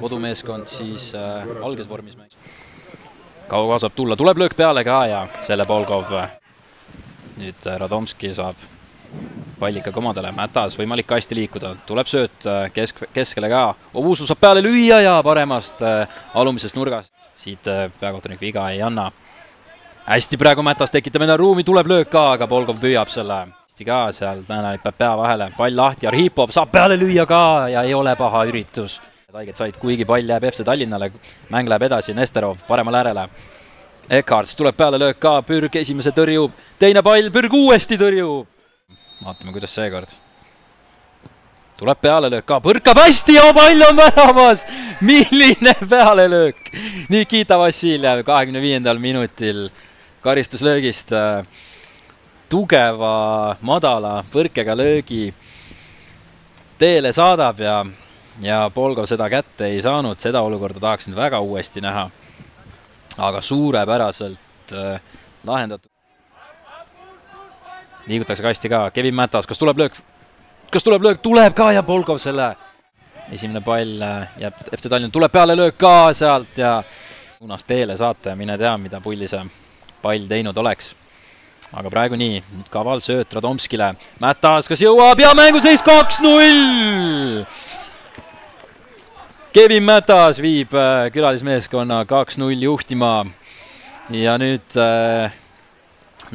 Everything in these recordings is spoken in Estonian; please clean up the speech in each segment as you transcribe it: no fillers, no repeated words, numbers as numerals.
kodumeeskond siis alges vormis mängis. Kaua saab tulla, tuleb löök peale ka ja selle Polgov. Nüüd Radomski saab pallikaga omadele, Mätas võimalik kasti liikuda, tuleb sööt keskele ka. Ovusu saab peale lüüa ja paremast alumisest nurgast. Siit peakohtunik viga ei anna. Hästi praegu Mätas tekitab enda ruumi, tuleb löök ka, aga Polgov püüab selle. Hästi ka seal, Tänanik peab pea vahele, pall lahti, Arhipov saab peale lüüa ka ja ei ole paha üritus. Taiget said, kuigi pall jääb FC Tallinnale, mäng läheb edasi, Nesterov paremal äärele. Ekarts tuleb peale löök ka, Pürg esimese tõrjub, teine pall, Pürg uuesti tõrjub. Vaatame, kuidas seekord. Tuleb peale löök ka, põrkab hästi ja pall on väravas! Milline peale löök! Nikita Vassiljev 25. minutil karistuslöögist tugeva, madala põrkega löögi teele saadab ja Polgov seda kätte ei saanud, seda olukorda tahaksin väga uuesti näha. Aga suurepäraselt lahendatud. Liigutakse kasti ka, Kevin Mätas, kas tuleb löök? Kas tuleb löök? Tuleb ka ja Polgov selle. Esimene pall jääb FC Tallinn, tuleb peale löök ka sealt ja suunas teele saate ja mine tea, mida pulli see pall teinud oleks. Aga praegu nii, nüüd kaval sööt Radomskile. Mätas, kas jõuab ja mänguseis 2-0! Kevin Mätas viib külalismeeskonna 2-0 juhtima ja nüüd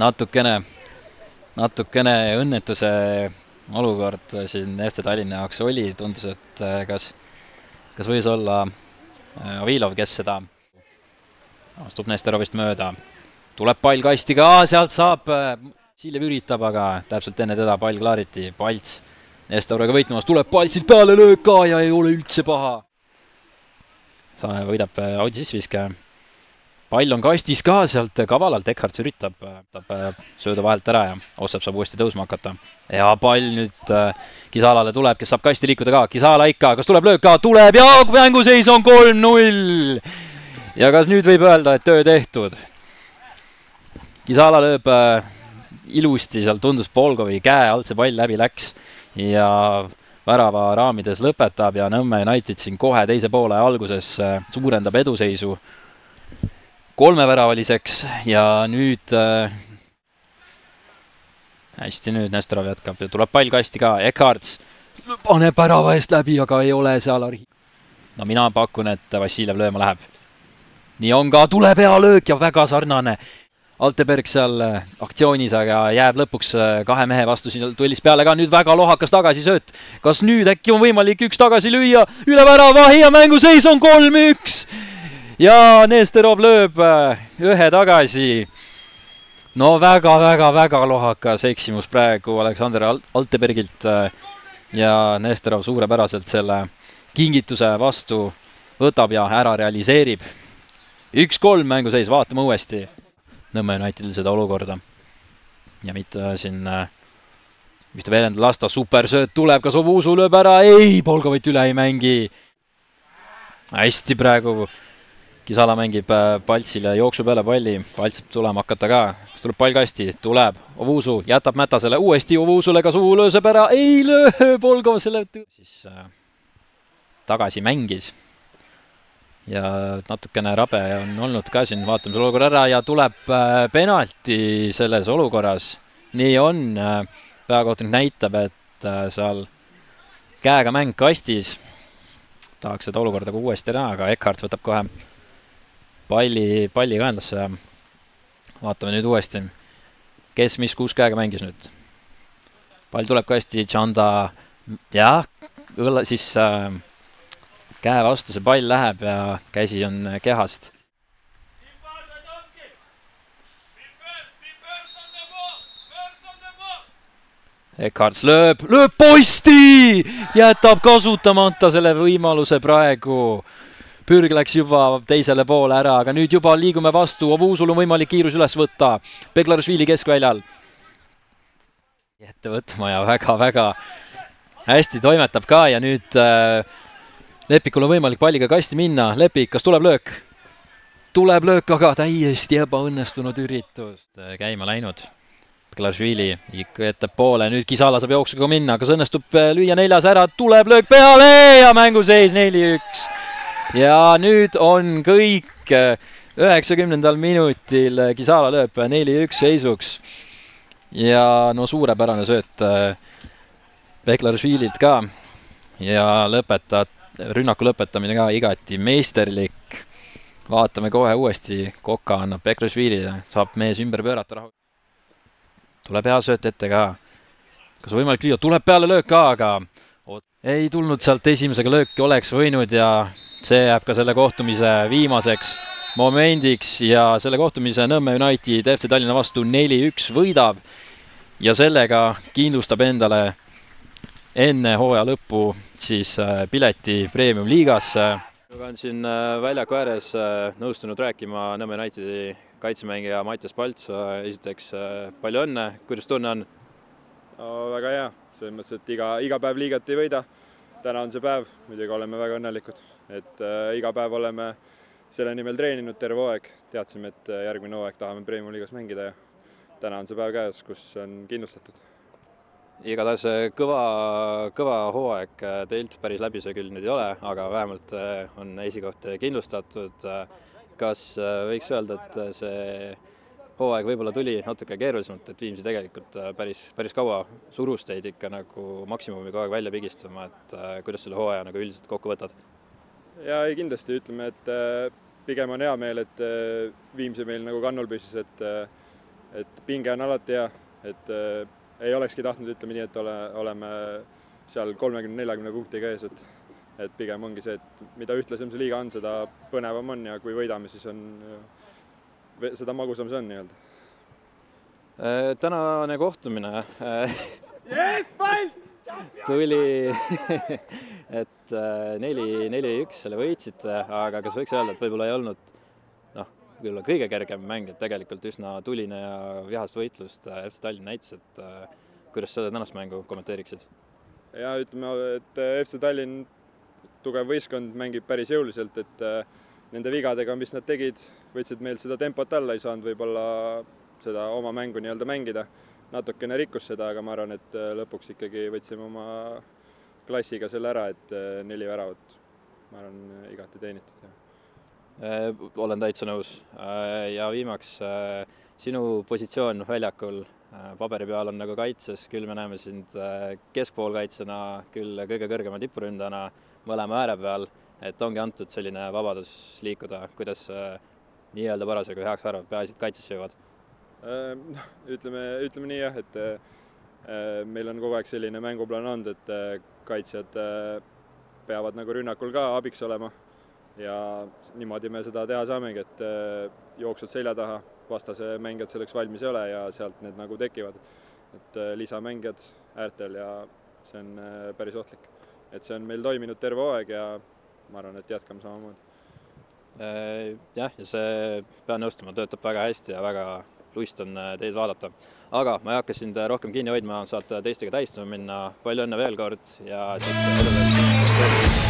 natukene õnnetuse olukord siin FC Tallinna jaoks oli. Tundus, et kas võis olla Avilov, kes seda astub Nesterovist mööda. Tuleb pall kasti ka, sealt saab, Siljev üritab, aga täpselt enne teda pall klaariti. Palts Nestoroga võitlemas, tuleb Paltsilt peale löök ka ja ei ole üldse paha. Võidab Audi sisviske. Pall on kastis ka sealt kavalalt, Ekarts üritab sööda vahelt ära ja Ossep saab uuesti tõusma hakata. Ja pall nüüd Kisalale tuleb, kes saab kasti liikuda ka. Kisala ikka, kas tuleb löök ka? Tuleb ja mänguseis on 3-0! Ja kas nüüd võib öelda, et töö tehtud? Kisala lööb ilusti, seal tundus Polgovi käe alt see pall läbi läks ja värava raamides lõpetab ja Nõmme United siin kohe teise poole alguses suurendab eduseisu 3-väravaliseks ja nüüd hästi nüüd Nestorov jätkab ja tuleb pall kasti ka, Ekarts paneb värava eest läbi, aga ei ole seal No mina pakun, et Vassiljev lööma läheb. Nii on ka, tuleb hea löök ja väga sarnane. Alteberg seal aktsioonis, aga jääb lõpuks kahe mehe vastu siin tullis peale ka, nüüd väga lohakas tagasi sööt. Kas nüüd äkki on võimalik üks tagasi lüüa, üle värava ja mänguseis on 3-1 ja Nesterov lööb ühe tagasi. No väga lohakas eksimus praegu Aleksander Altebergilt ja Nesterov suurepäraselt selle kingituse vastu võtab ja ära realiseerib. 1-3 mänguseis, vaatame uuesti Nõmme Unitedil seda olukorda. Ja mitte siin mitte veelenda lasta, supersööt tuleb, kas Ovusu lööb ära? Ei, Polgovit üle ei mängi. Hästi praegu Kisala mängib Paltsil ja jooksu peale palli. Palts saab tulema hakata ka. Kas tuleb pall kasti? Tuleb. Ovusu jätab Mätasele uuesti Ovusule, kas Ovu lööseb ära? Ei löö, Polgov selle siis tagasi mängis. Ja natukene rabe on olnud ka siin, vaatame selle olukorra ära ja tuleb penalti selles olukorras. Nii on, peakohtunik näitab, et seal käega mäng kastis. Tahaks seda olukorda uuesti näha, aga Ekarts võtab kohe palli kaendasse ja vaatame nüüd uuesti. Kes mis kus käega mängis nüüd? Pall tuleb kasti, Tšanda, jah, siis käe vastu see pall läheb ja käsi on kehast. Ekarts lööb posti! Jätab kasutamata selle võimaluse praegu. Pürg läks juba teisele poole ära, aga nüüd juba liigume vastu. Ovusul on võimalik kiirus üles võtta. Beglarishvili keskväljal. Ette võtma ja väga hästi toimetab ka ja nüüd Lepikul on võimalik palliga kasti minna. Lepik, kas tuleb löök? Tuleb löök, aga täiesti ebaõnnestunud üritus käima läinud. Beklašvili ikka ettepoole, nüüd Kisala saab jooksuga minna, kas õnnestub lüüa neljas ära, tuleb löök peale ja mänguseis 4-1. Ja nüüd on kõik 90. minutil Kisala lööb 4-1 seisuks. Ja no suurepärane sööt Beklašvililt ka ja rünnaku lõpetamine ka igati meisterlik. Vaatame kohe uuesti, Koka annab Beklašvilile, saab mees ümber pöörata rahu. Tuleb hea sööt ette ka. Kas võimalik lüüa? Tuleb peale löök ka, aga ei tulnud sealt esimesega lööki, oleks võinud ja see jääb ka selle kohtumise viimaseks momendiks ja selle kohtumise Nõmme United FC Tallinna vastu 4-1 võidab ja sellega kindlustab endale enne hooaja lõppu siis pileti Premium liigasse. Olen siin väljaku ääres nõustunud rääkima Nõmme Unitedi kaitsemängija Mattias Palts. Esiteks palju õnne, kuidas tunne on? Väga hea, selles mõttes, et iga päev liigat ei võida. Täna on see päev, muidugi oleme väga õnnelikud, et iga päev oleme selle nimel treeninud terve hooaeg. Teadsime, et järgmine hooaeg tahame Premium liigas mängida ja täna on see päev käes, kus on kindlustatud. Igatahes kõva hooaeg teilt, päris läbi see küll nüüd ei ole, aga vähemalt on esikoht kindlustatud. Kas võiks öelda, et see hooaeg võib-olla tuli natuke keerulisemalt, et Viimsi tegelikult päris kaua surus teid ikka nagu maksimumi kogu aeg välja pigistama, et kuidas selle hooaja nagu üldiselt kokku võtad? Ja ei, kindlasti ütleme, et pigem on hea meel, et Viimsi meil nagu kannul püsis, et pinge on alati hea, et ei olekski tahtnud, ütleme nii, et oleme seal 30-40 punktiga ees, et pigem ongi see, et mida ühtlasem see liiga on, seda põnevam on ja kui võidame, siis on seda magusam see on nii-öelda. Tänane kohtumine tuli, et 4-1 selle võitsite, aga kas võiks öelda, et võib-olla ei olnud küll kõige kergem mäng, et tegelikult üsna tuline ja vihast võitlust FC Tallinn näitas, et kuidas seda tänast mängu kommenteeriksid? Ja ütleme, et FC Tallinn tugev võistkond mängib päris jõuliselt, et nende vigadega, mis nad tegid, võtsid meilt seda tempot alla, ei saanud võib-olla seda oma mängu nii-öelda mängida. Natukene rikkus seda, aga ma arvan, et lõpuks ikkagi võtsime oma klassiga selle ära, et 4 väravat, ma arvan, igati teenitud. Olen täitsa nõus ja viimaks sinu positsioon väljakul paberi peal on nagu kaitses, küll me näeme sind keskpoolkaitsena, küll kõige kõrgema tipuründana mõlema ääre peal, et ongi antud selline vabadus liikuda, kuidas nii-öelda parasjagu heaks arvad, peaasi, et kaitsesse jõuad? Ütleme nii jah, et meil on kogu aeg selline mänguplaan olnud, et kaitsjad peavad nagu rünnakul ka abiks olema. Ja niimoodi me seda teha saamegi, et jooksud selja taha, vastase mängijad selleks valmis ei ole ja sealt need nagu tekivad. Et lisamängijad äärtel ja see on päris ohtlik. Et see on meil toiminud terve hooaeg ja ma arvan, et jätkame samamoodi. Jah, ja see pean nõustuma, töötab väga hästi ja väga lust on teid vaadata. Aga ma ei hakka sind rohkem kinni hoidma, saate teistega tähistama minna. Palju õnne veel kord ja siis edu veel.